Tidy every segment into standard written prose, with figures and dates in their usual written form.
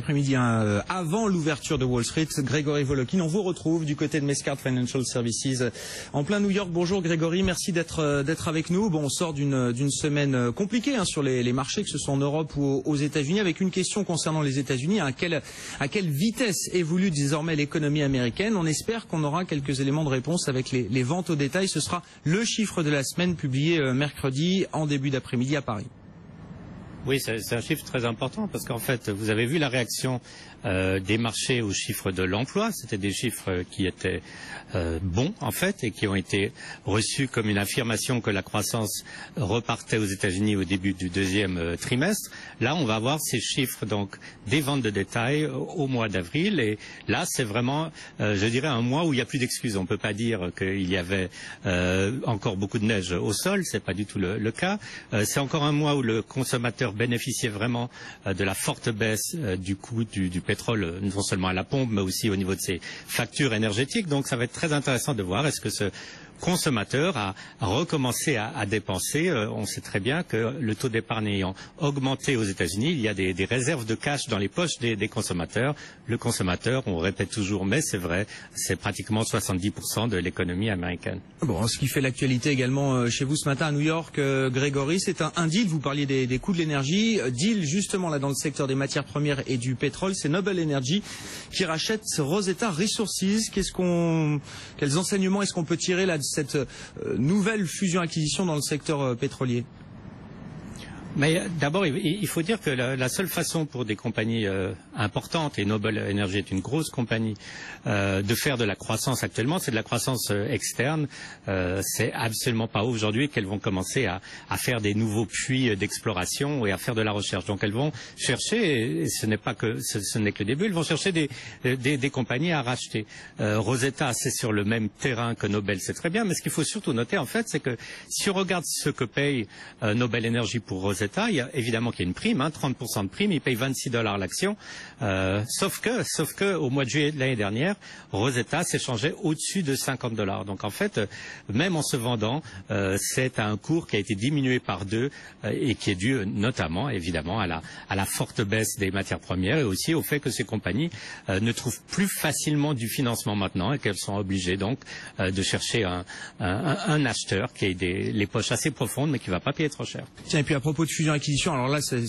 après-midi, avant l'ouverture de Wall Street. Grégory Volokin, on vous retrouve du côté de Mescard Financial Services en plein New York. Bonjour Grégory, merci d'être avec nous. Bon, on sort d'une semaine compliquée sur les marchés, que ce soit en Europe ou aux États-Unis, avec une question concernant les États-Unis. À quelle vitesse évolue désormais l'économie américaine? On espère qu'on aura quelques éléments de réponse avec les ventes au détail. Ce sera le chiffre de la semaine publié mercredi en début d'après-midi à Paris. Oui, c'est un chiffre très important parce qu'en fait, vous avez vu la réaction des marchés aux chiffres de l'emploi. C'était des chiffres qui étaient bons en fait et qui ont été reçus comme une affirmation que la croissance repartait aux États-Unis au début du deuxième trimestre. Là, on va avoir ces chiffres donc des ventes de détail au mois d'avril et là, c'est vraiment, je dirais, un mois où il n'y a plus d'excuses. On ne peut pas dire qu'il y avait encore beaucoup de neige au sol, c'est pas du tout le cas. C'est encore un mois où le consommateur bénéficiait vraiment de la forte baisse du coût du pétrole, non seulement à la pompe, mais aussi au niveau de ses factures énergétiques. Donc ça va être très intéressant de voir est-ce que ce consommateur a recommencé à dépenser. On sait très bien que le taux d'épargne ayant augmenté aux États-Unis, il y a des réserves de cash dans les poches des consommateurs. Le consommateur, on répète toujours, mais c'est vrai, c'est pratiquement 70% de l'économie américaine. Bon, ce qui fait l'actualité également chez vous ce matin à New York, Grégory, c'est un deal. Vous parliez des coûts de l'énergie. Deal justement là dans le secteur des matières premières et du pétrole. C'est Noble Energy qui rachète Rosetta Resources. Quels enseignements est-ce qu'on peut tirer là de cette nouvelle fusion-acquisition dans le secteur pétrolier? Mais d'abord, il faut dire que la seule façon pour des compagnies importantes, et Noble Energy est une grosse compagnie, de faire de la croissance actuellement, c'est de la croissance externe. C'est absolument pas aujourd'hui qu'elles vont commencer à faire des nouveaux puits d'exploration et à faire de la recherche. Donc elles vont chercher, et ce n'est que le début, elles vont chercher des compagnies à racheter. Rosetta, c'est sur le même terrain que Noble, c'est très bien, mais ce qu'il faut surtout noter en fait, c'est que si on regarde ce que paye Noble Energy pour Rosetta, il y a évidemment qu'il y a une prime, 30% de prime, il paye $26 l'action, sauf que au mois de juillet de l'année dernière, Rosetta s'échangeait au-dessus de $50. Donc en fait, même en se vendant, c'est un cours qui a été diminué par 2 et qui est dû notamment, évidemment, à la forte baisse des matières premières et aussi au fait que ces compagnies ne trouvent plus facilement du financement maintenant et qu'elles sont obligées donc de chercher un acheteur qui ait les poches assez profondes mais qui ne va pas payer trop cher. Tiens, et puis à propos de fusion-acquisition, alors là c'est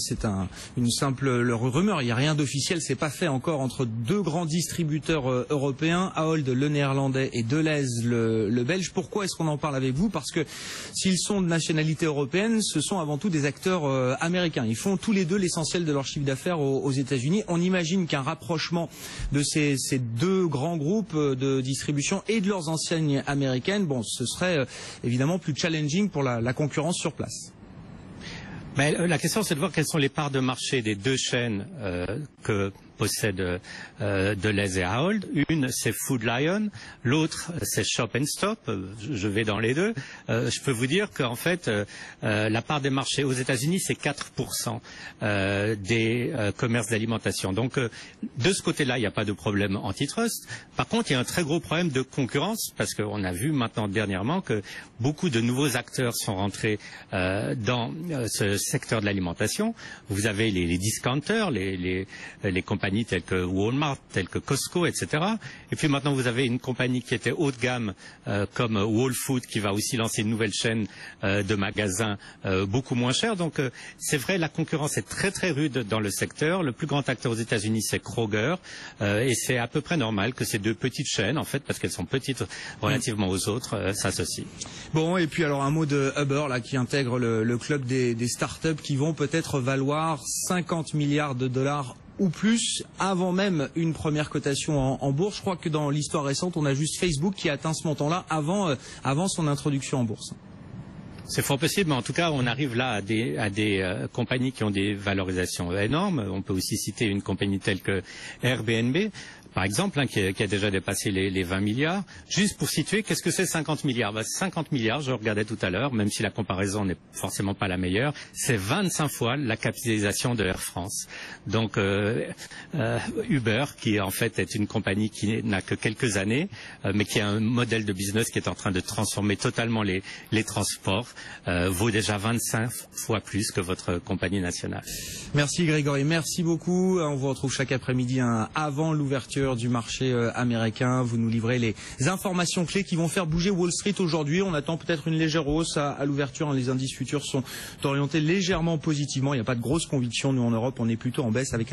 une simple rumeur, il n'y a rien d'officiel, c'est pas fait encore entre deux grands distributeurs européens, Ahold le néerlandais et Delhaize le belge. Pourquoi est-ce qu'on en parle avec vous? Parce que s'ils sont de nationalité européenne, ce sont avant tout des acteurs américains. Ils font tous les deux l'essentiel de leur chiffre d'affaires aux États-Unis. On imagine qu'un rapprochement de ces deux grands groupes de distribution et de leurs enseignes américaines, bon, ce serait évidemment plus challenging pour la concurrence sur place. Mais la question, c'est de voir quelles sont les parts de marché des deux chaînes que possèdent Delhaize et Ahold. Une, c'est Food Lion, l'autre, c'est Shop and Stop. Je vais dans les deux. Je peux vous dire qu'en fait, la part des marchés aux États-Unis, c'est 4% des commerces d'alimentation. Donc, de ce côté-là, il n'y a pas de problème antitrust. Par contre, il y a un très gros problème de concurrence parce qu'on a vu maintenant dernièrement que beaucoup de nouveaux acteurs sont rentrés dans ce secteur de l'alimentation. Vous avez les discounters, les compagnies telles que Walmart, telles que Costco, etc. Et puis maintenant, vous avez une compagnie qui était haut de gamme comme Whole Foods qui va aussi lancer une nouvelle chaîne de magasins beaucoup moins chère. Donc, c'est vrai, la concurrence est très très rude dans le secteur. Le plus grand acteur aux États-Unis, c'est Kroger. Et c'est à peu près normal que ces deux petites chaînes, en fait, parce qu'elles sont petites relativement aux autres, s'associent. Bon, et puis alors un mot de Uber là, qui intègre le club des startups qui vont peut-être valoir 50 milliards de dollars ou plus avant même une première cotation en bourse. Je crois que dans l'histoire récente, on a juste Facebook qui a atteint ce montant-là avant son introduction en bourse. C'est fort possible, mais en tout cas, on arrive là à des compagnies qui ont des valorisations énormes. On peut aussi citer une compagnie telle que Airbnb. par exemple, qui a déjà dépassé les 20 milliards. Juste pour situer, qu'est-ce que c'est 50 milliards? 50 milliards, je regardais tout à l'heure, même si la comparaison n'est forcément pas la meilleure, c'est 25 fois la capitalisation de Air France. Donc Uber, qui en fait est une compagnie qui n'a que quelques années, mais qui a un modèle de business qui est en train de transformer totalement les transports, vaut déjà 25 fois plus que votre compagnie nationale. Merci Grégory, merci beaucoup. On vous retrouve chaque après-midi avant l'ouverture du marché américain. Vous nous livrez les informations clés qui vont faire bouger Wall Street aujourd'hui. On attend peut-être une légère hausse à l'ouverture. Les indices futurs sont orientés légèrement positivement. Il n'y a pas de grosse conviction. Nous en Europe, on est plutôt en baisse avec